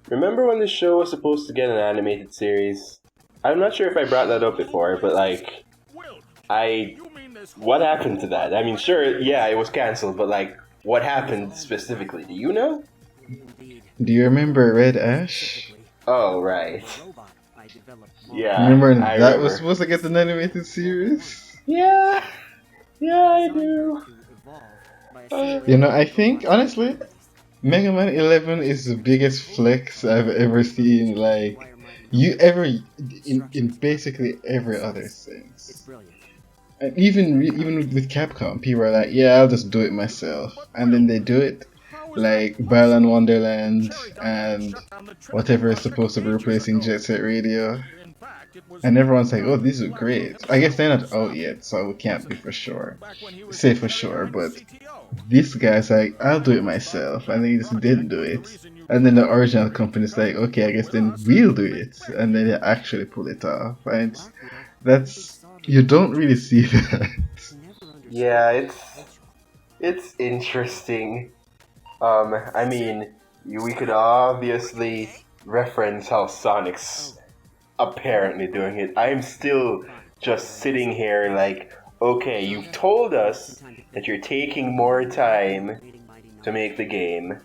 remember when the show was supposed to get an animated series? I'm not sure if I brought that up before, but like, what happened to that? I mean, sure, yeah, it was cancelled, but like, what happened specifically? Do you know? Do you remember Red Ash? Oh, right. Yeah, Remember I that remember. was supposed to get an animated series? Yeah, I do. I think, honestly, Mega Man 11 is the biggest flex I've ever seen, like, in basically every other sense. And even with Capcom, people are like, yeah, I'll just do it myself. And then they do it, like Balan Wonderland and whatever is supposed to be replacing Jet Set Radio. And everyone's like, oh, these are great. I guess they're not out yet, so we can't be say for sure, but this guy's like, I'll do it myself, and then he just didn't do it. And then the original company's like, okay, I guess then we'll do it, and then they actually pull it off. And that's, you don't really see that. Yeah, it's interesting. I mean, we could obviously reference how Sonic's apparently doing it. I'm still just sitting here like, okay, you've told us that you're taking more time to make the game.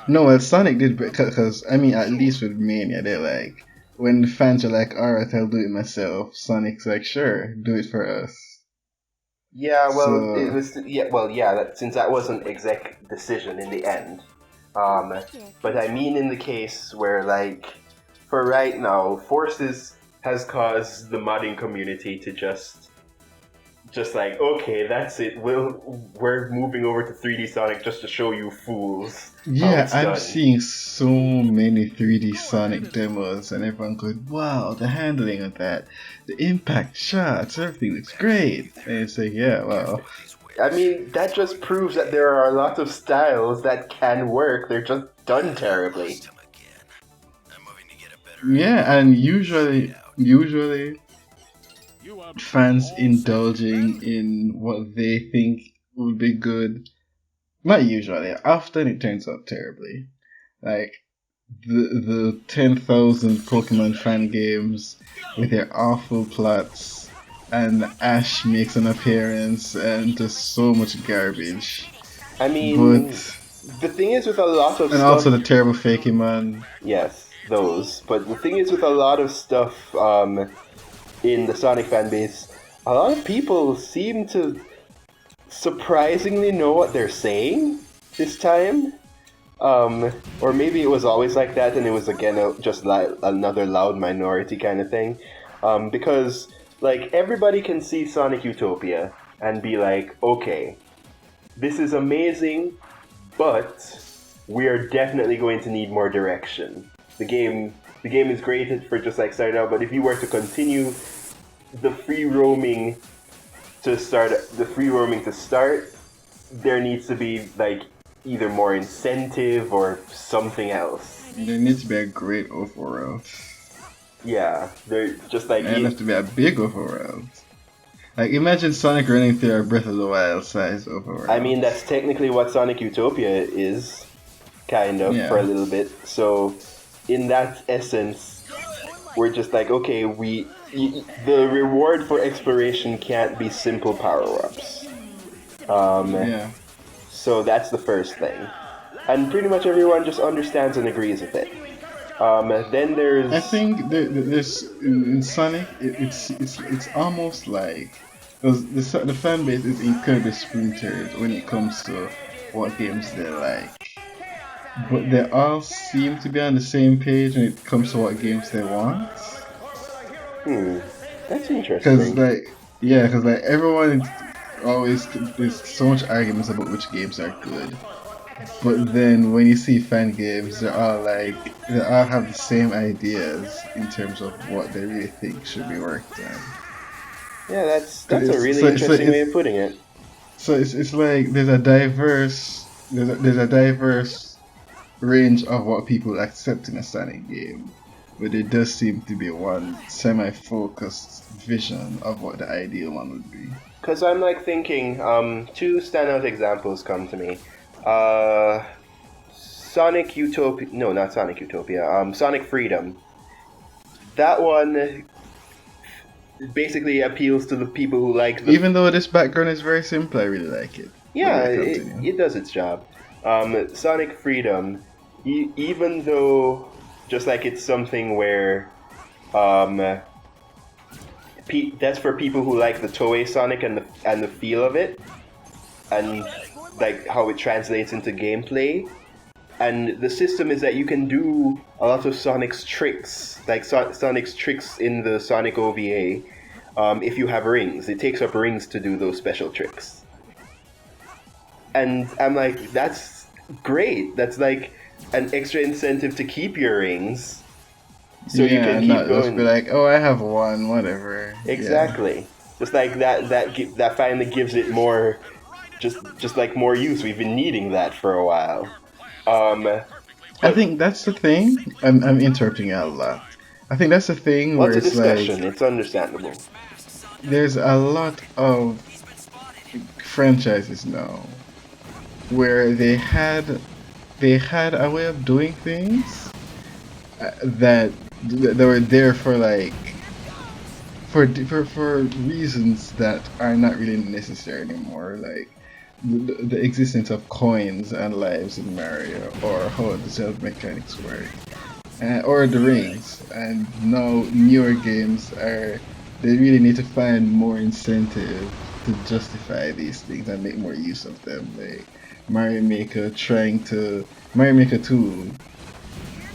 No, well, Sonic did, because, I mean, at least with Mania, they're like, when the fans are like, alright, I'll do it myself, Sonic's like, sure, do it for us. Yeah, well, it was since that wasn't exec decision in the end. But I mean, in the case where, like, for right now, Forces has caused the modding community to just like, okay, that's it. We're moving over to 3D Sonic just to show you fools. Yeah, I'm seeing so many 3D Sonic demos, and everyone going, wow, the handling of that, the impact shots, everything looks great. And it's like, yeah, well. I mean, that just proves that there are a lot of styles that can work. They're just done terribly. Yeah, and usually fans indulging in what they think would be good. Not usually. Often it turns out terribly. Like the 10,000 Pokemon fan games with their awful plots, and Ash makes an appearance, and just so much garbage. I mean, the thing is with a lot of and stuff, also the terrible Fakey-Man. Yes, those. But the thing is with a lot of stuff in the Sonic fan base, a lot of people seem to surprisingly know what they're saying this time. Or maybe it was always like that and it was again just like another loud minority kind of thing. Because like everybody can see Sonic Utopia and be like, okay, this is amazing, but we are definitely going to need more direction. The game is great for just like starting out, but if you were to continue the free roaming to start, there needs to be like either more incentive or something else. There needs to be a great overworld. Yeah, they're just like... There has to be a big overworld. Like, imagine Sonic running through a Breath of the Wild size overworld. I mean, that's technically what Sonic Utopia is, kind of, for a little bit. So, in that essence, we're just like, okay, the reward for exploration can't be simple power-ups. So that's the first thing. And pretty much everyone just understands and agrees with it. Then there's... I think there's in Sonic, it's almost like the fan base is incredibly splintered when it comes to what games they like, but they all seem to be on the same page when it comes to what games they want. That's interesting. Because like everyone always, there's so much arguments about which games are good. But then when you see fan games, they all have the same ideas in terms of what they really think should be worked on. Yeah, that's a really interesting way of putting it. So it's like there's a diverse range of what people accept in a Sonic game, but there does seem to be one semi-focused vision of what the ideal one would be. Because I'm like thinking, two standout examples come to me. Sonic Utopia. No, not Sonic Utopia. Sonic Freedom. That one basically appeals to the people who like the. Even though this background is very simple, I really like it. Yeah, But continue. it does its job. Sonic Freedom, even though just like it's something where that's for people who like the Toei Sonic and the feel of it, and like how it translates into gameplay. And the system is that you can do a lot of Sonic's tricks, like Sonic's tricks in the Sonic OVA, if you have rings. It takes up rings to do those special tricks. And I'm like, that's great. That's like an extra incentive to keep your rings, so you can keep not going. Just be like, oh, I have one, whatever. Exactly. Yeah. Just like that finally gives it more, just like more use. We've been needing that for a while. I think that's the thing. I'm interrupting you a lot. I think that's the thing where it's discussion. like It's understandable. There's a lot of franchises now where they had a way of doing things that were there for like for reasons that are not really necessary anymore, like the existence of coins and lives in Mario, or how the Zelda mechanics work, or the rings. And now newer games they really need to find more incentive to justify these things and make more use of them. Like Mario Maker 2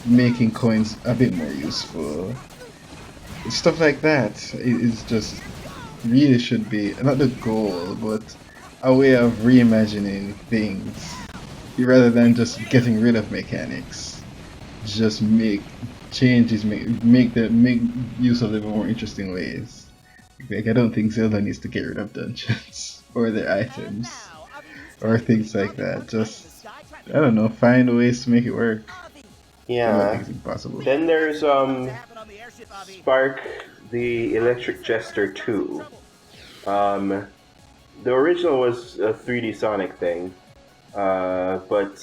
making coins a bit more useful. Stuff like that is just really should be not the goal, but a way of reimagining things rather than just getting rid of mechanics. Just make changes, make use of them in more interesting ways. Like, I don't think Zelda needs to get rid of dungeons or their items or things like that. Just, I don't know, find ways to make it work. Yeah. I don't think it's impossible. Then there's Spark the Electric Jester 2. The original was a 3D Sonic thing, but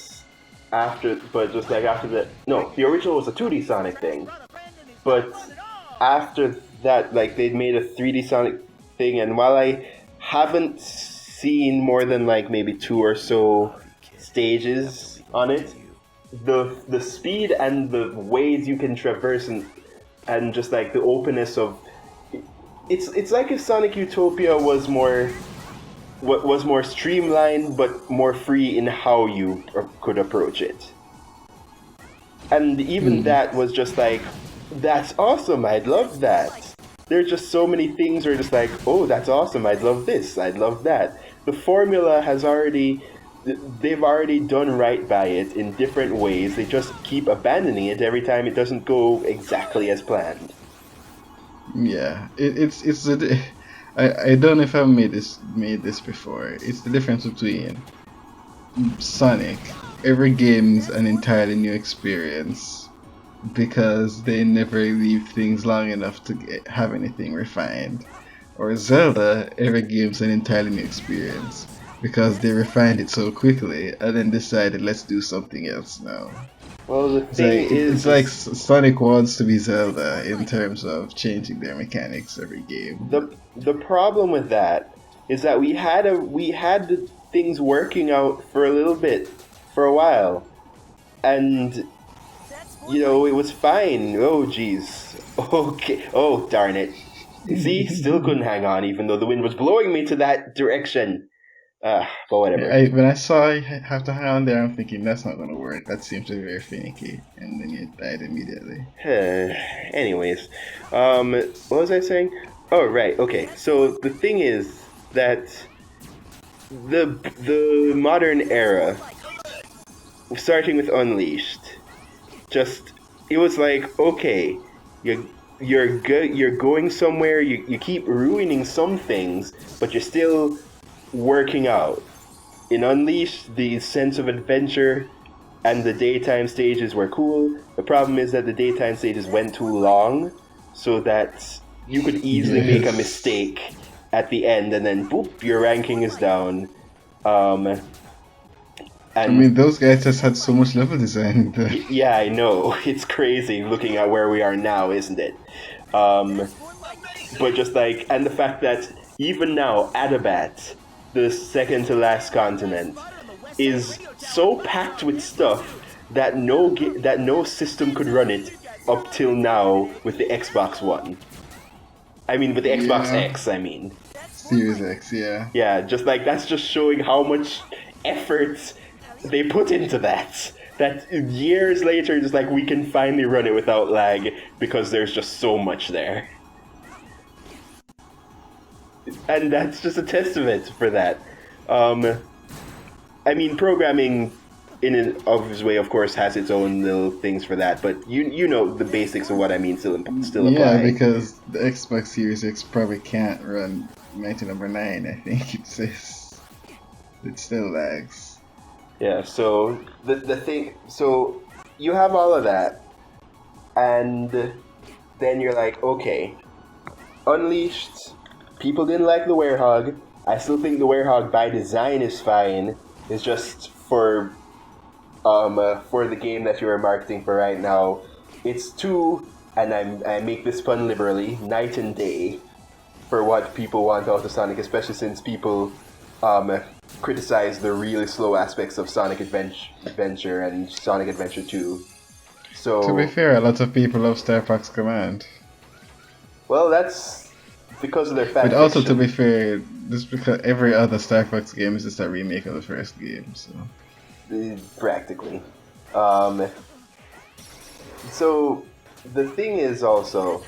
just like after that, no, the original was a 2D Sonic thing, but after that, like they made a 3D Sonic thing, and while I haven't seen more than like maybe 2 or so stages on it, the speed and the ways you can traverse and just like the openness of it's like if Sonic Utopia was more streamlined but more free in how you could approach it. And even that was just like, that's awesome, I'd love that. There's just so many things where just like, oh, that's awesome, I'd love this, I'd love that. The formula they've already done right by it in different ways. They just keep abandoning it every time it doesn't go exactly as planned. Yeah, I don't know if I've made this before. It's the difference between Sonic. Every game's an entirely new experience because they never leave things long enough to have anything refined. Or Zelda, every game's an entirely new experience because they refined it so quickly and then decided let's do something else now. Well, the thing it's like Sonic wants to be Zelda in terms of changing their mechanics every game. The problem with that is that we had things working out for a little bit, for a while, and it was fine. Oh jeez. Okay. Oh darn it. See, still couldn't hang on, even though the wind was blowing me to that direction. But whatever. When I saw you have to hang on there, I'm thinking that's not going to work. That seems to be very finicky, and then you died immediately. Anyways, what was I saying? Oh right, okay. So the thing is that the modern era, starting with Unleashed, it was like, okay, you're good, you're going somewhere, you keep ruining some things, but you're still working out. In Unleashed, the sense of adventure and the daytime stages were cool. The problem is that the daytime stages went too long, so that you could easily make a mistake at the end, and then boop, your ranking is down. And And I mean, those guys just had so much level design. yeah, I know. It's crazy looking at where we are now, isn't it? But just like, and the fact that even now, Adabat, the second to last continent, is so packed with stuff that no system could run it up till now with the Xbox One. I mean, with the Xbox Yeah. X, I mean. Series X, yeah. Yeah, just like, that's just showing how much effort they put into that. That years later, just like, we can finally run it without lag because there's just so much there. And that's just a testament for that. I mean, programming in an obvious way, of course, has its own little things for that, but you know the basics of what I mean still apply. Yeah, because the Xbox Series X probably can't run Mighty Number 9, I think it says. It still lags. Yeah, so the thing, so you have all of that, and then you're like, okay, Unleashed, people didn't like the Werehog. I still think the Werehog by design is fine. It's just for the game that you are marketing for right now, it's too, and I make this pun liberally, night and day for what people want out of Sonic, especially since people criticize the really slow aspects of Sonic Adventure and Sonic Adventure 2. So, to be fair, a lot of people love Star Fox Command. well, that's because of their fan But also, to fiction. be fair, just because every other Star Fox game is just a remake of the first game, so. Practically. So the thing is also,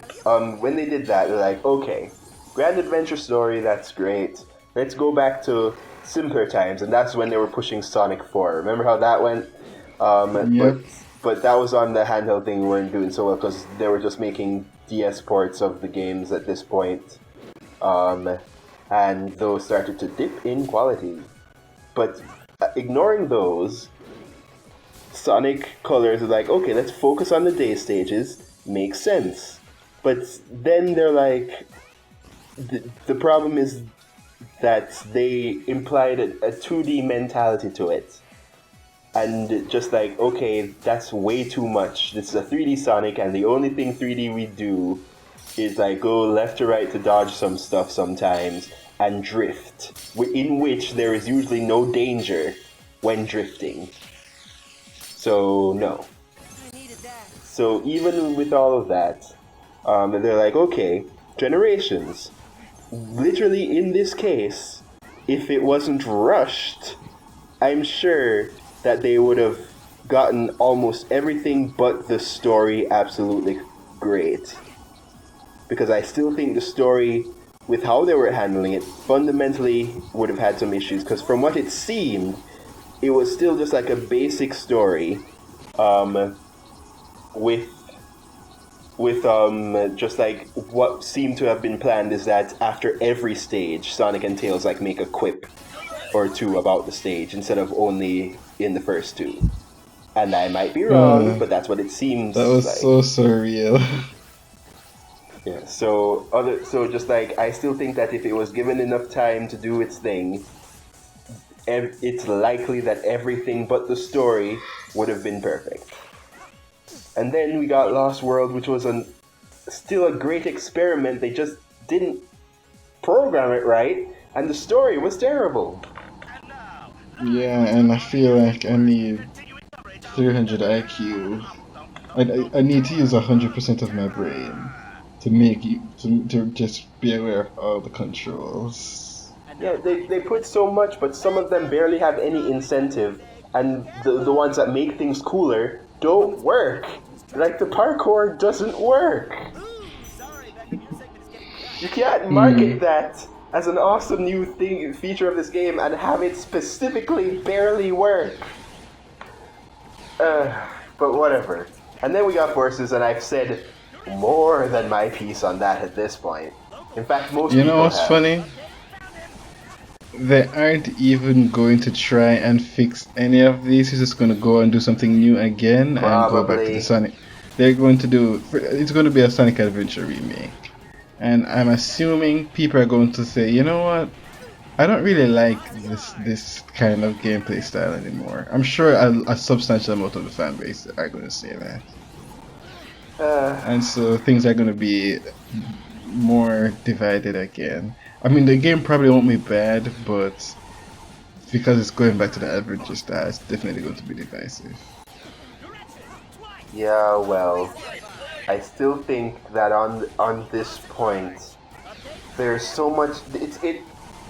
when they did that, they're like, okay, Grand Adventure Story, that's great. Let's go back to simpler times, and that's when they were pushing Sonic 4. Remember how that went? Yep. But that was on the handheld thing. We weren't doing so well because they were just making DS ports of the games at this point. And those started to dip in quality. But ignoring those, Sonic Colors is like, okay, let's focus on the day stages. Makes sense. But then they're like, the problem is that they implied a 2D mentality to it. And just like, okay, that's way too much. This is a 3D Sonic, and the only thing 3D we do is like go left to right to dodge some stuff sometimes, and drift, in which there is usually no danger when drifting. So, no. So, even with all of that, they're like, okay, Generations. Literally, in this case, if it wasn't rushed, I'm sure that they would have gotten almost everything but the story absolutely great. Because I still think the story, with how they were handling it, fundamentally would have had some issues. Because from what it seemed, it was still just like a basic story, with just like what seemed to have been planned is that after every stage, Sonic and Tails like make a quip or two about the stage instead of only in the first two. And I might be wrong, but that's what it seems That was like. so surreal. Yeah, so just like, I still think that if it was given enough time to do its thing, it's likely that everything but the story would have been perfect. And then we got Lost World, which was still a great experiment. They just didn't program it right, and the story was terrible. Yeah, and I feel like I need 300 IQ. I need to use 100% of my brain to make you to just be aware of all the controls. Yeah, they put so much, but some of them barely have any incentive, and the ones that make things cooler don't work. Like, the parkour doesn't work. You can't market that as an awesome new feature of this game and have it specifically barely work. But whatever. And then we got Forces, and I've said more than my piece on that at this point. In fact, most You people know what's have. funny? They aren't even going to try and fix any of these. He's just going to go and do something new again and go back to the Sonic. They're going to do. It's going to be a Sonic Adventure remake, and I'm assuming people are going to say, you know what? I don't really like this kind of gameplay style anymore. I'm sure a substantial amount of the fan base are going to say that. And so things are going to be more divided again. I mean, the game probably won't be bad, but because it's going back to the adventure style, it's definitely going to be divisive. Yeah, well, I still think that on this point, there's so much.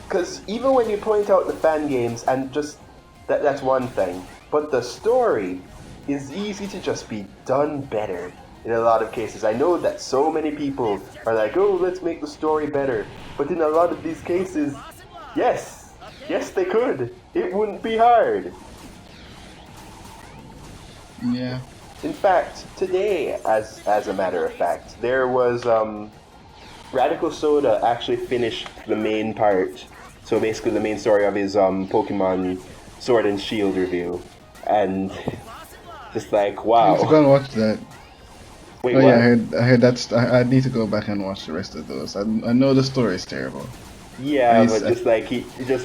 Because even when you point out the fan games and just that's one thing, but the story is easy to just be done better in a lot of cases. I know that so many people are like, oh, let's make the story better, but in a lot of these cases, yes, they could. It wouldn't be hard. Yeah. In fact, today, as a matter of fact, there was Radical Soda actually finished the main part. So basically, the main story of his Pokemon Sword and Shield review, and just like wow. I need to go and watch that. Wait, oh what? yeah, I heard that's. I need to go back and watch the rest of those. I know the story is terrible. Yeah, but just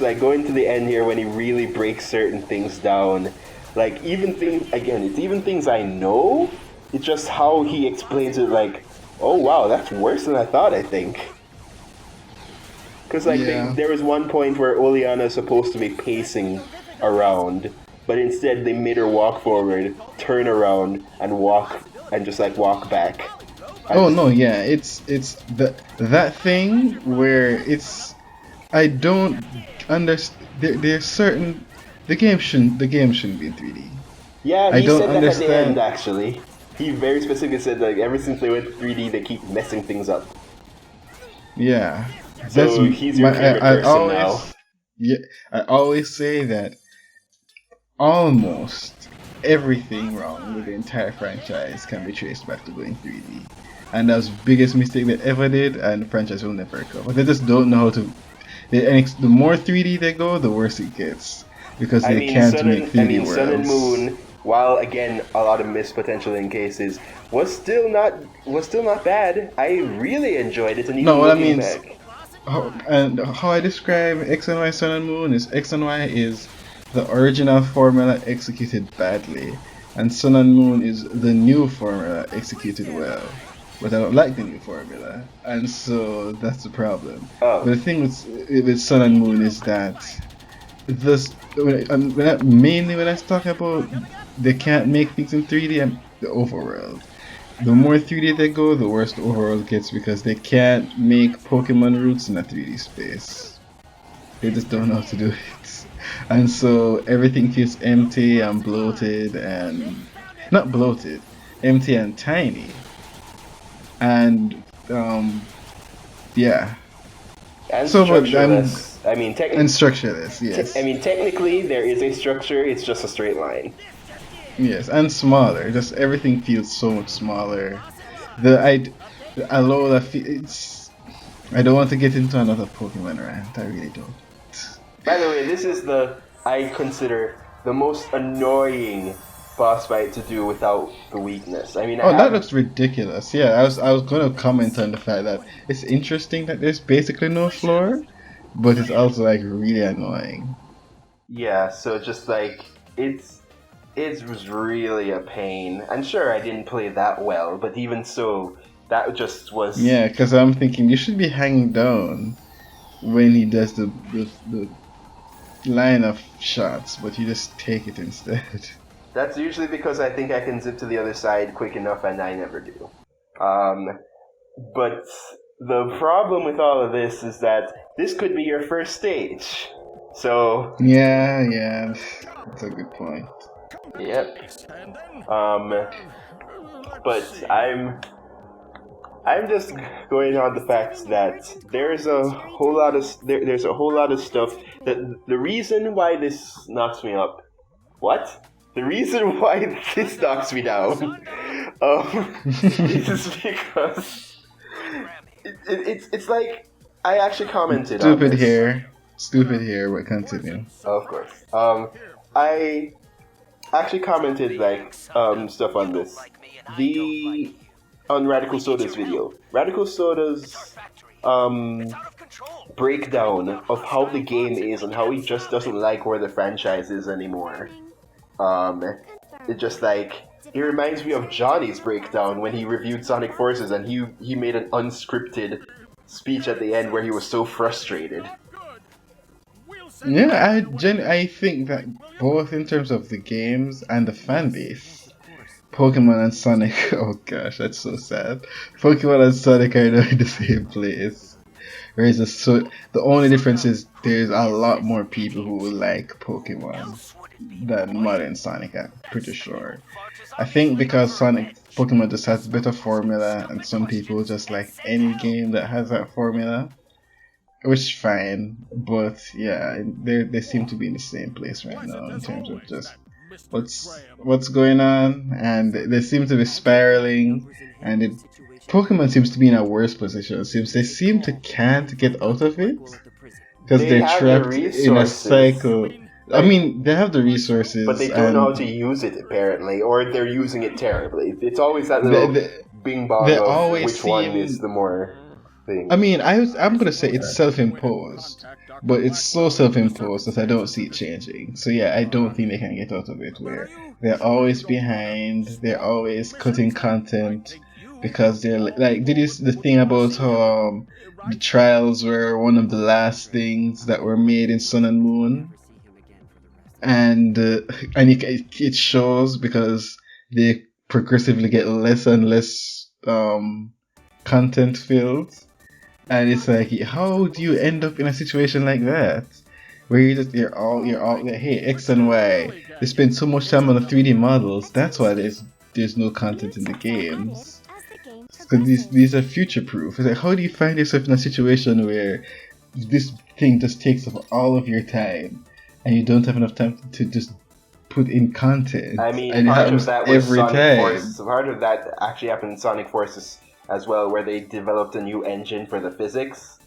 like going to the end here when he really breaks certain things down. Like, even things, again, it's even things I know, it's just how he explains it, like, oh wow, that's worse than I thought, I think. Because, like, there was one point where Oleana's supposed to be pacing around, but instead they made her walk forward, turn around, and walk back. No, yeah, it's that thing where it's, I don't understand, there's certain, the game shouldn't be in 3D. Yeah, I he don't said that understand. at the end, actually. He very specifically said, like, ever since they went to 3D, they keep messing things up. Yeah. So he's your favorite person now. Yeah, I always say that almost everything wrong with the entire franchise can be traced back to going 3D. And that's the biggest mistake they ever did, and the franchise will never recover. They just don't know how to. The more 3D they go, the worse it gets. Because they can't make 3D worlds. Sun and Moon, while again a lot of missed potential in cases, was still not bad. I really enjoyed it, and even looking back. How I describe X and Y Sun and Moon is X and Y is the original formula executed badly, and Sun and Moon is the new formula executed well. But I don't like the new formula, and so that's the problem. Oh. But the thing with Sun and Moon is that mainly when I talk about they can't make things in 3D and the overworld. The more 3D they go, the worse the overworld gets because they can't make Pokemon routes in a 3D space. They just don't know how to do it. And so everything feels empty and bloated and... Not bloated, empty and tiny. And, yeah. And structureless. And structureless, yes. Technically there is a structure, it's just a straight line. Yes, and smaller. Just everything feels so much smaller. I don't want to get into another Pokemon rant. I really don't. By the way, this is I consider the most annoying boss fight to do without the weakness. That looks ridiculous. Yeah, I was gonna comment on the fact that it's interesting that there's basically no floor, but it's also like really annoying. Yeah, so just like it was really a pain. And sure, I didn't play that well, but even so, that just was... Yeah, because I'm thinking you should be hanging down when he does the line of shots, but you just take it instead. That's usually because I think I can zip to the other side quick enough, and I never do. But the problem with all of this is that this could be your first stage. So... Yeah, that's a good point. Yep. But I'm just going on the fact that there's a whole lot of stuff that the reason why this knocks me up. What? The reason why this knocks me down is because it's like I actually commented on this. Stupid here, but continue. Oh, of course. I actually commented stuff on this. On Radical Soda's video. Radical Soda's breakdown of how the game is and how he just doesn't like where the franchise is anymore. It just like it reminds me of Johnny's breakdown when he reviewed Sonic Forces and he made an unscripted speech at the end where he was so frustrated. Yeah, I think that both in terms of the games and the fan base, Pokemon and Sonic. Oh gosh, that's so sad. Pokemon and Sonic are now in the same place. Whereas the only difference is there's a lot more people who will like Pokemon than modern Sonic. I'm pretty sure. I think because Pokemon just has a better formula, and some people just like any game that has that formula, which is fine. But yeah, they seem to be in the same place right now in terms of just what's going on, and they seem to be spiraling, and Pokemon seems to be in a worse position. It seems they seem to can't get out of it because They they're have trapped the in a resources. cycle. I mean, they have the resources, But they don't know how to use it, apparently, or they're using it terribly. It's always that little bing bong they of always which one seem- is the more thing. I mean, I'm gonna say it's self-imposed, but it's so self-imposed that I don't see it changing. So yeah, I don't think they can get out of it. Where they're always behind, they're always cutting content because they're like, did you see the thing about how the trials were one of the last things that were made in Sun and Moon, and it shows because they progressively get less and less content filled. And it's like, how do you end up in a situation like that, where you're all like, hey, X and Y, they spend so much time on the 3D models. That's why there's no content in the games, because these are future proof. It's like, how do you find yourself in a situation where this thing just takes up all of your time, and you don't have enough time to just put in content? I mean, and part of that was every Sonic time. Forces. Part of that actually happened in Sonic Forces as well, where they developed a new engine for the physics.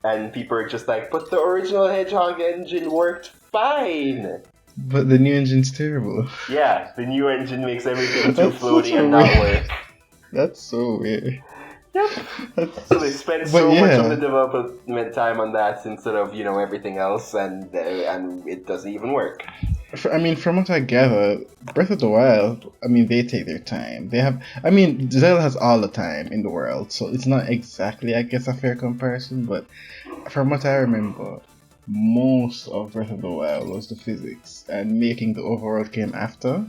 And people are just like, but the original Hedgehog engine worked fine! But the new engine's terrible. Yeah, the new engine makes everything too That's floaty so and not weird. work. That's so weird. Yep. So they spend so much of the development time on that instead of, everything else, and it doesn't even work. I mean, from what I gather, Breath of the Wild, I mean, they take their time. Zelda has all the time in the world, so it's not exactly, I guess, a fair comparison, but from what I remember, most of Breath of the Wild was the physics, and making the overworld came after.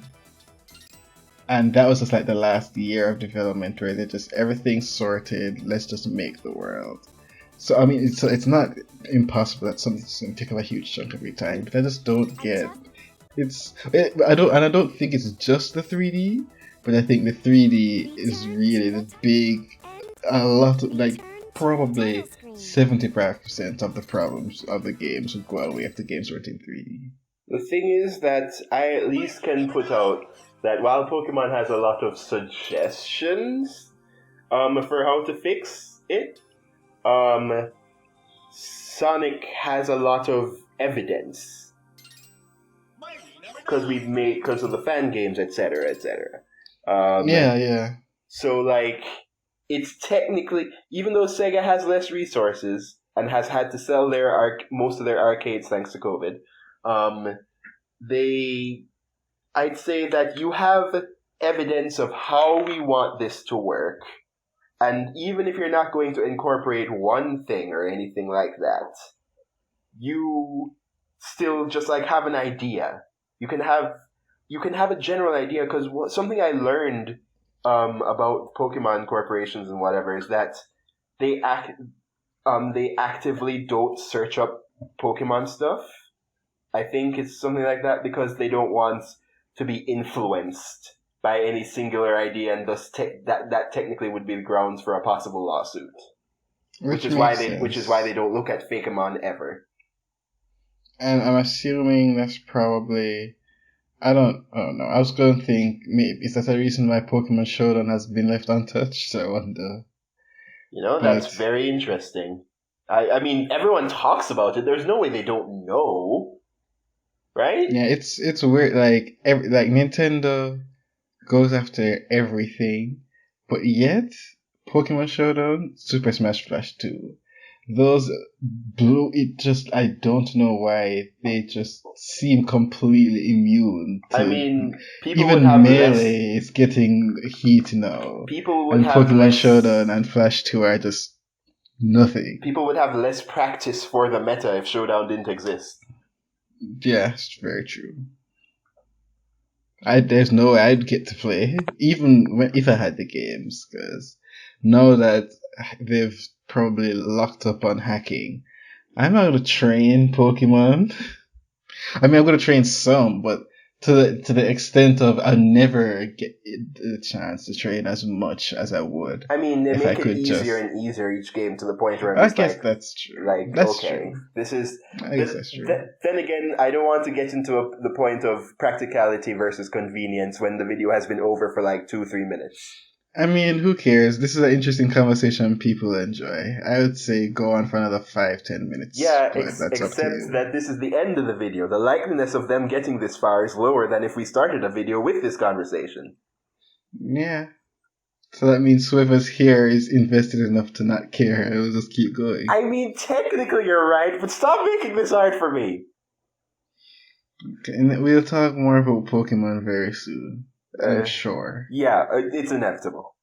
And that was just like the last year of development where they just, everything's sorted, let's just make the world. So, I mean, it's not impossible that something's going to take up a huge chunk of your time, but I just don't get... I don't think it's just the 3D, but I think the 3D is really the big, a lot of, like, probably 75% of the problems of the games would go away if the games weren't in 3D. The thing is that I at least can put out that while Pokemon has a lot of suggestions for how to fix it, Sonic has a lot of evidence. Because of the fan games, etc., etc. Yeah. So, like, it's technically, even though Sega has less resources and has had to sell most of their arcades thanks to COVID, I'd say that you have evidence of how we want this to work, and even if you're not going to incorporate one thing or anything like that, you still just like have an idea. You can have a general idea, because something I learned about Pokemon corporations and whatever is that they actively don't search up Pokemon stuff. I think it's something like that because they don't want to be influenced by any singular idea, and thus that technically would be the grounds for a possible lawsuit. Which is why they don't look at Fakemon ever. And I'm assuming that's probably... I don't know. I was going to think, maybe is that a reason why Pokemon Showdown has been left untouched? I wonder. That's very interesting. I mean, everyone talks about it. There's no way they don't know, right? Yeah, it's weird. Like Nintendo goes after everything, but yet Pokemon Showdown, Super Smash Bros. 2. those blue, I don't know why they just seem completely immune I to, mean, people would even have less. Melee is getting heat now. People would And have Pokemon less. Showdown and Flash 2 are just nothing. People would have less practice for the meta if Showdown didn't exist. Yeah, it's very true. There's no way I'd get to play, even if I had the games, because now that they've probably locked up on hacking, I'm not going to train Pokemon. I mean, I'm going to train some, but to the extent of I'll never get the chance to train as much as I would. I mean, they if I make it could easier just... and easier each game to the point where I'm I just guess like, that's true. like, That's okay, true. this is. I guess that's true. Then again, I don't want to get into the point of practicality versus convenience when the video has been over for like 2-3 minutes. I mean, who cares? This is an interesting conversation people enjoy. I would say go on for another 5-10 minutes. Yeah, but that's up to except you. that this is the end of the video. The likeliness of them getting this far is lower than if we started a video with this conversation. Yeah. So that means whoever's here is invested enough to not care. It will just keep going. I mean, technically you're right, but stop making this hard for me. Okay, and we'll talk more about Pokemon very soon. I'm sure. Yeah, it's inevitable.